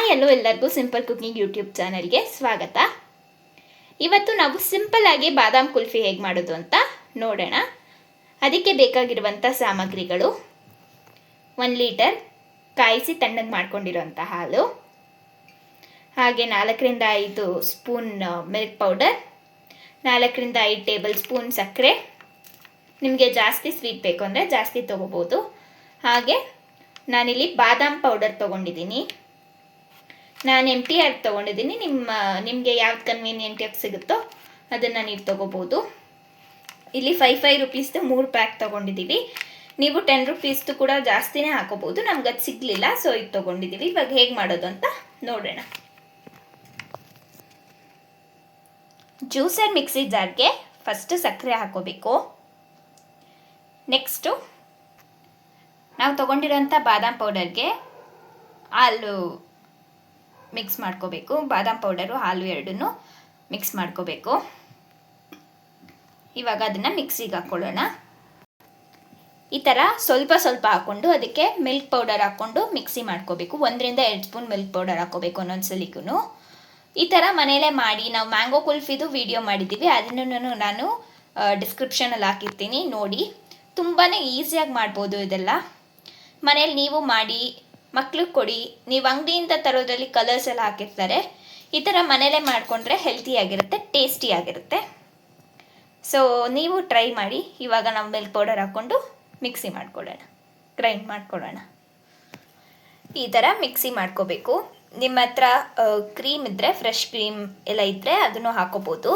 Hi hello ಎಲ್ಲರಿಗೂ simple cooking YouTube ಚಾನಲ್ಗೆ ಸ್ವಾಗತ. ಇವತ್ತು ನಾವು ಸಿಂಪಲ್ ಆಗಿ ಬಾದಾಮ್ ಕುಲ್ಫಿ ಹೇಗೆ ಮಾಡೋದು ಅಂತ ನೋಡೋಣ. ಅದಕ್ಕೆ ಬೇಕಾಗಿರುವಂಥ ಸಾಮಗ್ರಿಗಳು: 1 ಲೀಟರ್ ಕಾಯಿಸಿ ತಣ್ಣಗೆ ಮಾಡ್ಕೊಂಡಿರೋಂಥ ಹಾಲು, ಹಾಗೆ 4ರಿಂದ 5 ಸ್ಪೂನ್ ಮಿಲ್ಕ್ ಪೌಡರ್, 4ರಿಂದ 5 ಟೇಬಲ್ ಸ್ಪೂನ್ ಸಕ್ಕರೆ. ನಿಮಗೆ ಜಾಸ್ತಿ ಸ್ವೀಟ್ ಬೇಕು ಅಂದರೆ ಜಾಸ್ತಿ ತೊಗೋಬೋದು. ಹಾಗೆ ನಾನಿಲ್ಲಿ ಬಾದಾಮ್ ಪೌಡರ್ ತೊಗೊಂಡಿದ್ದೀನಿ. ನಾನು MTR ತೊಗೊಂಡಿದ್ದೀನಿ. ನಿಮಗೆ ಯಾವ್ದು ಕನ್ವೀನಿಯೆಂಟಾಗಿ ಸಿಗುತ್ತೋ ಅದನ್ನು ನೀವು ತೊಗೋಬೋದು. ಇಲ್ಲಿ 5 ರುಪೀಸ್ದು 3 ಪ್ಯಾಕ್ ತೊಗೊಂಡಿದ್ದೀವಿ. ನೀವು 10 ರುಪೀಸ್ದು ಕೂಡ ಜಾಸ್ತಿನೇ ಹಾಕೋಬೋದು. ನಮ್ಗೆ ಅದು ಸಿಗಲಿಲ್ಲ, ಸೊ ಇದು ತೊಗೊಂಡಿದ್ದೀವಿ. ಇವಾಗ ಹೇಗೆ ಮಾಡೋದು ಅಂತ ನೋಡೋಣ. ಜ್ಯೂಸರ್ ಮಿಕ್ಸಿ ಜಾರ್ಗೆ ಫಸ್ಟ್ ಸಕ್ಕರೆ ಹಾಕೋಬೇಕು. ನೆಕ್ಸ್ಟು ನಾವು ತೊಗೊಂಡಿರೋಂಥ ಬಾದಾಮ್ ಪೌಡರ್ಗೆ ಹಾಲು ಮಿಕ್ಸ್ ಮಾಡ್ಕೋಬೇಕು. ಬಾದಾಮ್ ಪೌಡರು ಹಾಲು ಎರಡನ್ನೂ ಮಿಕ್ಸ್ ಮಾಡ್ಕೋಬೇಕು. ಇವಾಗ ಅದನ್ನು ಮಿಕ್ಸಿಗೆ ಹಾಕ್ಕೊಳ್ಳೋಣ. ಈ ಥರ ಸ್ವಲ್ಪ ಸ್ವಲ್ಪ ಹಾಕ್ಕೊಂಡು ಅದಕ್ಕೆ ಮಿಲ್ಕ್ ಪೌಡರ್ ಹಾಕ್ಕೊಂಡು ಮಿಕ್ಸಿ ಮಾಡ್ಕೋಬೇಕು. 1ರಿಂದ 2 ಸ್ಪೂನ್ ಮಿಲ್ಕ್ ಪೌಡರ್ ಹಾಕ್ಕೋಬೇಕು ಒಂದೊಂದ್ಸಲಿಗೂ. ಈ ಥರ ಮನೆಯಲ್ಲೇ ಮಾಡಿ ನಾವು ಮ್ಯಾಂಗೋ ಕುಲ್ಫಿದು ವಿಡಿಯೋ ಮಾಡಿದ್ದೀವಿ, ಅದನ್ನು ನಾನು ಡಿಸ್ಕ್ರಿಪ್ಷನಲ್ಲಿ ಹಾಕಿರ್ತೀನಿ, ನೋಡಿ. ತುಂಬಾ ಈಸಿಯಾಗಿ ಮಾಡ್ಬೋದು ಇದೆಲ್ಲ. ಮನೇಲಿ ನೀವು ಮಾಡಿ ಮಕ್ಳಿಗೆ ಕೊಡಿ. ನೀವು ಅಂಗಡಿಯಿಂದ ತರೋದ್ರಲ್ಲಿ ಕಲರ್ಸ್ ಎಲ್ಲ ಹಾಕಿರ್ತಾರೆ. ಈ ಥರ ಮನೇಲೇ ಮಾಡಿಕೊಂಡ್ರೆ ಹೆಲ್ತಿಯಾಗಿರುತ್ತೆ, ಟೇಸ್ಟಿಯಾಗಿರುತ್ತೆ. ಸೊ ನೀವು ಟ್ರೈ ಮಾಡಿ. ಇವಾಗ ನಾವು ಮಿಲ್ಕ್ ಪೌಡರ್ ಹಾಕ್ಕೊಂಡು ಮಿಕ್ಸಿ ಮಾಡ್ಕೊಳ್ಳೋಣ, ಗ್ರೈಂಡ್ ಮಾಡ್ಕೊಳ್ಳೋಣ. ಈ ಥರ ಮಿಕ್ಸಿ ಮಾಡ್ಕೋಬೇಕು. ನಿಮ್ಮ ಹತ್ರ ಕ್ರೀಮ್ ಇದ್ದರೆ, ಫ್ರೆಶ್ ಕ್ರೀಮ್ ಎಲ್ಲ ಇದ್ದರೆ ಅದನ್ನು ಹಾಕೋಬೋದು,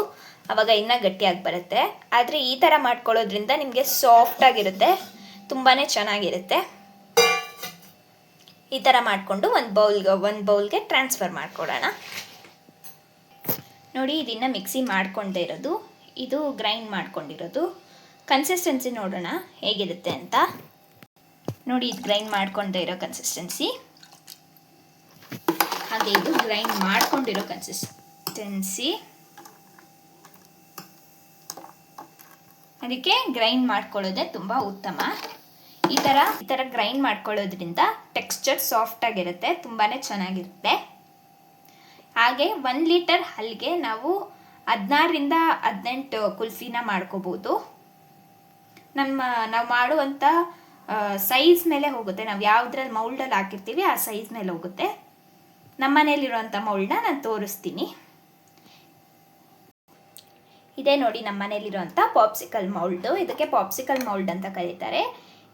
ಆವಾಗ ಇನ್ನೂ ಗಟ್ಟಿಯಾಗಿ ಬರುತ್ತೆ. ಆದರೆ ಈ ಥರ ಮಾಡ್ಕೊಳ್ಳೋದ್ರಿಂದ ನಿಮಗೆ ಸಾಫ್ಟಾಗಿರುತ್ತೆ, ತುಂಬಾ ಚೆನ್ನಾಗಿರುತ್ತೆ. ಈ ಥರ ಮಾಡಿಕೊಂಡು ಒಂದು ಬೌಲ್ಗೆ ಟ್ರಾನ್ಸ್ಫರ್ ಮಾಡ್ಕೊಳ್ಳೋಣ. ನೋಡಿ, ಇದನ್ನು ಮಿಕ್ಸಿ ಮಾಡ್ಕೊಂಡೇ ಇರೋದು, ಇದು ಗ್ರೈಂಡ್ ಮಾಡ್ಕೊಂಡಿರೋದು. ಕನ್ಸಿಸ್ಟೆನ್ಸಿ ನೋಡೋಣ ಹೇಗಿರುತ್ತೆ ಅಂತ. ನೋಡಿ, ಇದು ಗ್ರೈಂಡ್ ಮಾಡ್ಕೊಂಡೇ ಇರೋ ಕನ್ಸಿಸ್ಟೆನ್ಸಿ, ಹಾಗೆ ಇದು ಗ್ರೈಂಡ್ ಮಾಡ್ಕೊಂಡಿರೋ ಕನ್ಸಿಸ್ಟೆನ್ಸಿ. ಅದಕ್ಕೆ ಗ್ರೈಂಡ್ ಮಾಡ್ಕೊಳ್ಳೋದೇ ತುಂಬ ಉತ್ತಮ. ಈ ಥರ ಗ್ರೈಂಡ್ ಮಾಡ್ಕೊಳ್ಳೋದ್ರಿಂದ ಟೆಕ್ಸ್ಚರ್ ಸಾಫ್ಟಾಗಿರುತ್ತೆ, ತುಂಬಾ ಚೆನ್ನಾಗಿರುತ್ತೆ. ಹಾಗೆ 1 ಲೀಟರ್ ಹಾಲಿಗೆ ನಾವು 16ರಿಂದ 18 ಕುಲ್ಫಿನ ಮಾಡ್ಕೋಬೋದು. ನಾವು ಮಾಡುವಂಥ ಸೈಜ್ ಮೇಲೆ ಹೋಗುತ್ತೆ. ನಾವು ಯಾವುದ್ರಲ್ಲಿ ಮೌಲ್ಡಲ್ಲಿ ಹಾಕಿರ್ತೀವಿ ಆ ಸೈಜ್ ಮೇಲೆ ಹೋಗುತ್ತೆ. ನಮ್ಮ ಮನೇಲಿರುವಂಥ ಮೌಲ್ಡನ್ನ ನಾನು ತೋರಿಸ್ತೀನಿ. ಇದೇ ನೋಡಿ ನಮ್ಮ ಮನೇಲಿರುವಂಥ ಪಾಪ್ಸಿಕಲ್ ಮೌಲ್ಡು. ಇದಕ್ಕೆ ಪಾಪ್ಸಿಕಲ್ ಮೌಲ್ಡ್ ಅಂತ ಕರೀತಾರೆ.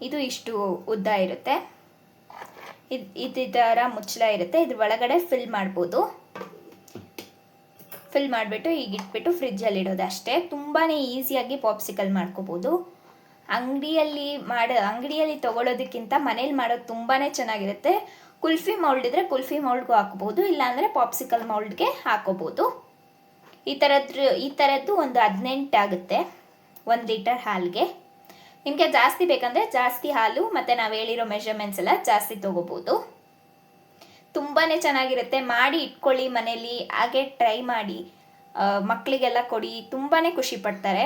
ಇದು ಇಷ್ಟು ಉದ್ದ ಇರುತ್ತೆ. ಇದು ಥರ ಮುಚ್ಚಳ ಇರುತ್ತೆ. ಇದ್ರ ಒಳಗಡೆ ಫಿಲ್ ಮಾಡ್ಬೋದು. ಫಿಲ್ ಮಾಡಿಬಿಟ್ಟು ಈಗ ಇಟ್ಬಿಟ್ಟು ಫ್ರಿಜ್ಜಲ್ಲಿ ಇಡೋದು ಅಷ್ಟೇ. ತುಂಬಾ ಈಸಿಯಾಗಿ ಪಾಪ್ಸಿಕಲ್ ಮಾಡ್ಕೋಬೋದು. ಅಂಗಡಿಯಲ್ಲಿ ತೊಗೊಳೋದಕ್ಕಿಂತ ಮನೇಲಿ ಮಾಡೋದು ತುಂಬಾ ಚೆನ್ನಾಗಿರುತ್ತೆ. ಕುಲ್ಫಿ ಮೌಲ್ಡ್ ಇದ್ದರೆ ಕುಲ್ಫಿ ಮೌಲ್ಡ್ಗೂ ಹಾಕೋಬೋದು, ಇಲ್ಲಾಂದರೆ ಪಾಪ್ಸಿಕಲ್ ಮೌಲ್ಡ್ಗೆ ಹಾಕೋಬೋದು. ಈ ಥರದ್ದು ಒಂದು 18 ಆಗುತ್ತೆ 1 ಲೀಟರ್ ಹಾಲಿಗೆ. ನಿಮಗೆ ಜಾಸ್ತಿ ಬೇಕಂದರೆ ಜಾಸ್ತಿ ಹಾಲು ಮತ್ತು ನಾವು ಹೇಳಿರೋ ಮೆಷರ್ಮೆಂಟ್ಸ್ ಎಲ್ಲ ಜಾಸ್ತಿ ತೊಗೋಬೋದು. ತುಂಬಾ ಚೆನ್ನಾಗಿರುತ್ತೆ. ಮಾಡಿ ಇಟ್ಕೊಳ್ಳಿ ಮನೇಲಿ, ಹಾಗೆ ಟ್ರೈ ಮಾಡಿ, ಮಕ್ಕಳಿಗೆಲ್ಲ ಕೊಡಿ, ತುಂಬಾ ಖುಷಿ ಪಡ್ತಾರೆ.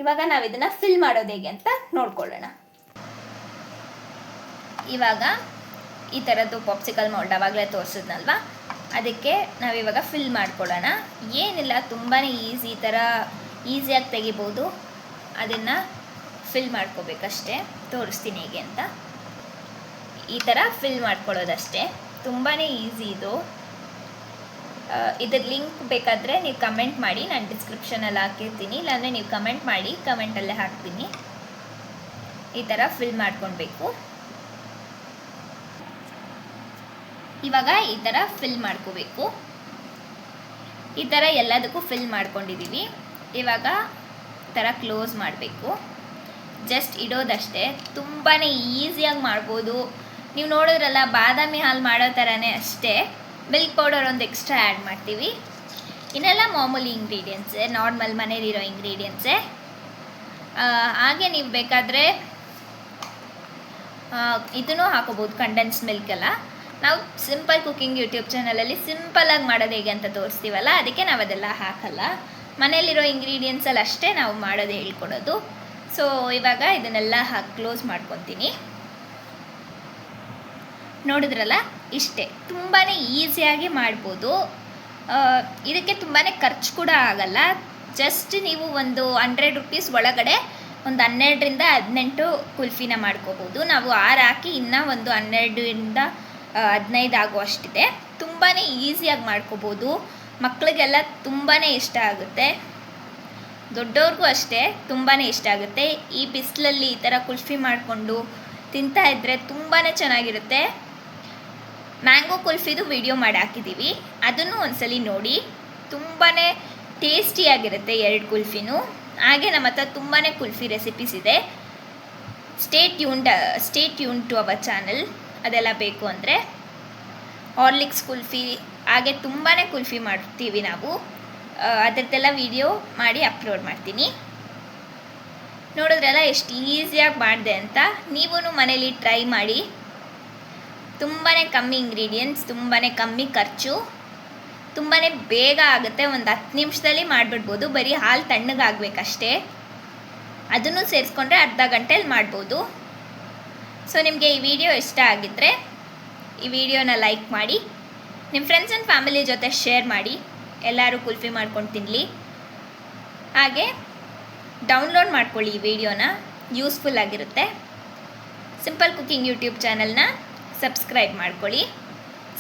ಇವಾಗ ನಾವು ಇದನ್ನು ಫಿಲ್ ಮಾಡೋದು ಹೇಗೆ ಅಂತ ನೋಡ್ಕೊಳ್ಳೋಣ. ಇವಾಗ ಈ ಥರದ್ದು ಪಾಪ್ಸಿಕಲ್ ಮೌಲ್ಡ್ ಆವಾಗಲೇ ತೋರಿಸಿದ್ನಲ್ವ, ಅದಕ್ಕೆ ನಾವಿವಾಗ ಫಿಲ್ ಮಾಡ್ಕೊಳ್ಳೋಣ. ಏನಿಲ್ಲ, ತುಂಬಾ ಈಸಿ, ಈ ಥರ ಈಸಿಯಾಗಿ ತೆಗಿಬೋದು. ಅದನ್ನು ಫಿಲ್ ಮಾಡ್ಕೋಬೇಕಷ್ಟೇ. ತೋರಿಸ್ತೀನಿ ಹೇಗೆ ಅಂತ. ಈ ಥರ ಫಿಲ್ ಮಾಡ್ಕೊಳ್ಳೋದಷ್ಟೇ, ತುಂಬಾ ಈಸಿ ಇದು. ಇದ್ರ ಲಿಂಕ್ ಬೇಕಾದರೆ ನೀವು ಕಮೆಂಟ್ ಮಾಡಿ, ನಾನು ಡಿಸ್ಕ್ರಿಪ್ಷನಲ್ಲಿ ಹಾಕಿರ್ತೀನಿ, ಇಲ್ಲಾಂದರೆ ನೀವು ಕಮೆಂಟ್ ಮಾಡಿ, ಕಮೆಂಟಲ್ಲೇ ಹಾಕ್ತೀನಿ. ಈ ಥರ ಫಿಲ್ ಮಾಡ್ಕೊಳ್ಬೇಕು. ಇವಾಗ ಈ ಥರ ಫಿಲ್ ಮಾಡ್ಕೋಬೇಕು. ಈ ಥರ ಎಲ್ಲದಕ್ಕೂ ಫಿಲ್ ಮಾಡ್ಕೊಂಡಿದ್ದೀವಿ. ಇವಾಗ ಈ ಥರ ಕ್ಲೋಸ್ ಮಾಡಬೇಕು. ಜಸ್ಟ್ ಇಡೋದಷ್ಟೇ, ತುಂಬಾ ಈಸಿಯಾಗಿ ಮಾಡ್ಬೋದು. ನೀವು ನೋಡಿದ್ರಲ್ಲ, ಬಾದಾಮಿ ಹಾಲು ಮಾಡೋ ಥರನೇ ಅಷ್ಟೇ. ಮಿಲ್ಕ್ ಪೌಡರ್ ಒಂದು ಎಕ್ಸ್ಟ್ರಾ ಆ್ಯಡ್ ಮಾಡ್ತೀವಿ. ಇನ್ನೆಲ್ಲ ಮಾಮೂಲಿ ಇಂಗ್ರೀಡಿಯೆಂಟ್ಸೇ, ನಾರ್ಮಲ್ ಮನೇಲಿರೋ ಇಂಗ್ರೀಡಿಯೆಂಟ್ಸೇ. ಹಾಗೆ ನೀವು ಬೇಕಾದರೆ ಇದನ್ನು ಹಾಕೋಬೋದು, ಕಂಡೆನ್ಸ್ ಮಿಲ್ಕ್ ಎಲ್ಲ. ನಾವು ಸಿಂಪಲ್ ಕುಕಿಂಗ್ ಯೂಟ್ಯೂಬ್ ಚಾನಲಲ್ಲಿ ಸಿಂಪಲಾಗಿ ಮಾಡೋದು ಹೇಗೆ ಅಂತ ತೋರಿಸ್ತೀವಲ್ಲ, ಅದಕ್ಕೆ ನಾವು ಅದೆಲ್ಲ ಹಾಕಲ್ಲ. ಮನೇಲಿರೋ ಇಂಗ್ರೀಡಿಯೆಂಟ್ಸಲ್ಲಿ ಅಷ್ಟೇ ನಾವು ಮಾಡೋದು ಹೇಳ್ಕೊಡೋದು. ಸೊ ಇವಾಗ ಇದನ್ನೆಲ್ಲ ಕ್ಲೋಸ್ ಮಾಡ್ಕೊತೀನಿ. ನೋಡಿದ್ರಲ್ಲ, ಇಷ್ಟೇ, ತುಂಬಾ ಈಸಿಯಾಗಿ ಮಾಡ್ಬೋದು. ಇದಕ್ಕೆ ತುಂಬಾ ಖರ್ಚು ಕೂಡ ಆಗಲ್ಲ. ಜಸ್ಟ್ ನೀವು ಒಂದು 100 ರೂಪೀಸ್ ಒಳಗಡೆ ಒಂದು 12ರಿಂದ 18 ಕುಲ್ಫಿನ ಮಾಡ್ಕೋಬೋದು. ನಾವು 6 ಹಾಕಿ ಇನ್ನೂ ಒಂದು 12ರಿಂದ 15 ಆಗುವಷ್ಟಿದೆ. ತುಂಬಾ ಈಸಿಯಾಗಿ ಮಾಡ್ಕೋಬೋದು. ಮಕ್ಕಳಿಗೆಲ್ಲ ತುಂಬಾ ಇಷ್ಟ ಆಗುತ್ತೆ, ದೊಡ್ಡವ್ರಿಗೂ ಅಷ್ಟೇ ತುಂಬಾ ಇಷ್ಟ ಆಗುತ್ತೆ. ಈ ಬಿಸಿಲಲ್ಲಿ ಈ ಥರ ಕುಲ್ಫಿ ಮಾಡಿಕೊಂಡು ತಿಂತಾ ಇದ್ದರೆ ತುಂಬಾ ಚೆನ್ನಾಗಿರುತ್ತೆ. ಮ್ಯಾಂಗೋ ಕುಲ್ಫಿದು ವಿಡಿಯೋ ಮಾಡಿ ಹಾಕಿದ್ದೀವಿ, ಅದನ್ನು ಒಂದ್ಸಲಿ ನೋಡಿ. ತುಂಬಾ ಟೇಸ್ಟಿಯಾಗಿರುತ್ತೆ 2 ಕುಲ್ಫಿನೂ. ಹಾಗೆ ನಮ್ಮ ಹತ್ರ ತುಂಬಾ ಕುಲ್ಫಿ ರೆಸಿಪೀಸ್ ಇದೆ. Stay tune to our channel. ಅದೆಲ್ಲ ಬೇಕು ಅಂದರೆ ಹಾರ್ಲಿಕ್ಸ್ ಕುಲ್ಫಿ, ಹಾಗೆ ತುಂಬಾ ಕುಲ್ಫಿ ಮಾಡ್ತೀವಿ ನಾವು. ಅದರದ್ದೆಲ್ಲ ವಿಡಿಯೋ ಮಾಡಿ ಅಪ್ಲೋಡ್ ಮಾಡ್ತೀನಿ. ನೋಡಿದ್ರಲ್ಲ ಎಷ್ಟು ಈಸಿಯಾಗಿ ಮಾಡಿದೆ ಅಂತ. ನೀವೂ ಮನೇಲಿ ಟ್ರೈ ಮಾಡಿ. ತುಂಬಾ ಕಮ್ಮಿ ಇಂಗ್ರೀಡಿಯೆಂಟ್ಸ್, ತುಂಬಾ ಕಮ್ಮಿ ಖರ್ಚು, ತುಂಬಾ ಬೇಗ ಆಗುತ್ತೆ. ಒಂದು 10 ನಿಮಿಷದಲ್ಲಿ ಮಾಡಿಬಿಡ್ಬೋದು. ಬರೀ ಹಾಲು ತಣ್ಣಗಾಗಬೇಕಷ್ಟೇ. ಅದನ್ನು ಸೇರಿಸ್ಕೊಂಡ್ರೆ ಅರ್ಧ ಗಂಟೆಯಲ್ಲಿ ಮಾಡ್ಬೋದು. ಸೊ ನಿಮಗೆ ಈ ವಿಡಿಯೋ ಇಷ್ಟ ಆಗಿದ್ದರೆ ಈ ವಿಡಿಯೋನ ಲೈಕ್ ಮಾಡಿ, ನಿಮ್ಮ ಫ್ರೆಂಡ್ಸ್ ಆ್ಯಂಡ್ ಫ್ಯಾಮಿಲಿ ಜೊತೆ ಶೇರ್ ಮಾಡಿ. ಎಲ್ಲರೂ ಕುಲ್ಫಿ ಮಾಡ್ಕೊಂಡು ತಿನ್ನಲಿ. ಹಾಗೆ ಡೌನ್ಲೋಡ್ ಮಾಡ್ಕೊಳ್ಳಿ ಈ ವಿಡಿಯೋನ, ಯೂಸ್ಫುಲ್ ಆಗಿರುತ್ತೆ. ಸಿಂಪಲ್ ಕುಕಿಂಗ್ ಯೂಟ್ಯೂಬ್ ಚಾನಲ್ನ ಸಬ್ಸ್ಕ್ರೈಬ್ ಮಾಡ್ಕೊಳ್ಳಿ.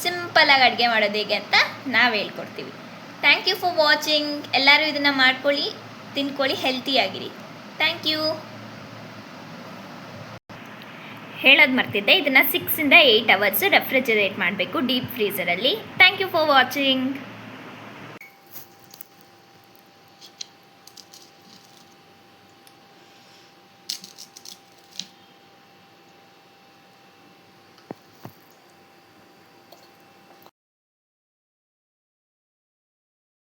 ಸಿಂಪಲಾಗಿ ಅಡುಗೆ ಮಾಡೋದು ಹೇಗೆ ಅಂತ ನಾವು ಹೇಳ್ಕೊಡ್ತೀವಿ. Thank you for watching. ಎಲ್ಲರೂ ಇದನ್ನು ಮಾಡ್ಕೊಳ್ಳಿ, ತಿನ್ಕೊಳ್ಳಿ, ಹೆಲ್ತಿಯಾಗಿರಿ. Thank you. ಹೇಳೋದು ಮರ್ತಿದ್ದೆ, ಇದನ್ನು 6 ಇಂದ 8 ಅವರ್ಸ್ ರೆಫ್ರಿಜರೇಟ್ ಮಾಡಬೇಕು ಡೀಪ್ ಫ್ರೀಸರಲ್ಲಿ. Thank you for watching.